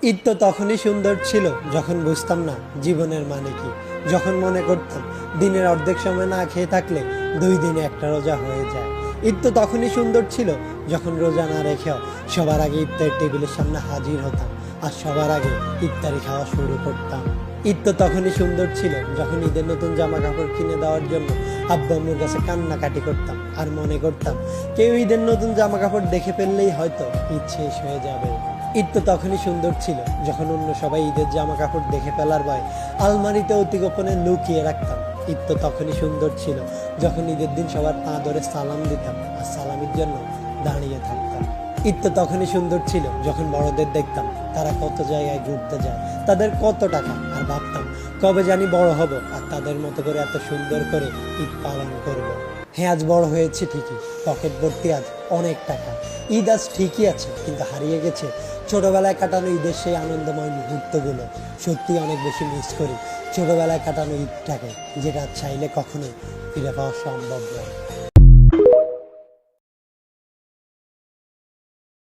ঈদ তো তখনই সুন্দর ছিল যখন বুঝতাম না জীবনের মানে কি। যখন মনে করতাম দিনের অর্ধেক সময় না খেয়ে থাকলে 2 দিনে একটা রোজা হয়ে যায়। ঈদ তো তখনই সুন্দর ছিল যখন রোজা না রেখেও সবার আগে ইফতার টেবিলের সামনে হাজির হতাম আর সবার আগে ইফতারি খাওয়া শুরু করতাম। ঈদ তো তখনই সুন্দর ছিল যখন ঈদের নতুন জামা কাপড় কিনে দেওয়ার জন্য আব্বু আম্মুর কাছে কান্নাকাটি করতাম আর মনে করতাম কেউ ঈদের নতুন জামা কাপড় দেখে ফেললেই হয়তো ঈদ শেষ হয়ে যাবে। ঈদ তো তখনই সুন্দর ছিল যখন অন্য সবাই ঈদের জামা কাপড় দেখে ফেলার ভয় আলমারিতে অতি গোপনে লুকিয়ে রাখতাম। ঈদ তো তখনই সুন্দর ছিল যখন ঈদের দিন সবার পা ধরে সালাম দিতাম আর সালামির জন্য দাঁড়িয়ে থাকতাম। ঈদ তো তখনই সুন্দর ছিল যখন বড়দের দেখতাম তারা কত জায়গায় ঘুরতে যায়, তাদের কত টাকা, আর ভাবতাম কবে জানি বড় হব আর তাদের মতো করে এত সুন্দর করে ঈদ পালন করব। হ্যাঁ, আজ বড় হয়েছে ঠিকই, পকেট ভর্তি আজ অনেক টাকা। ঈদ আজ ঠিকই আছে, কিন্তু হারিয়ে গেছে ছোটবেলায় কাটানো ঈদের সেই আনন্দময় মুহূর্তগুলো। সত্যি অনেক বেশি মিস করি ছোটবেলায় কাটানো ঈদটাকে, যেটা চাইলে কখনোই ফিরে পাওয়া সম্ভব নয়।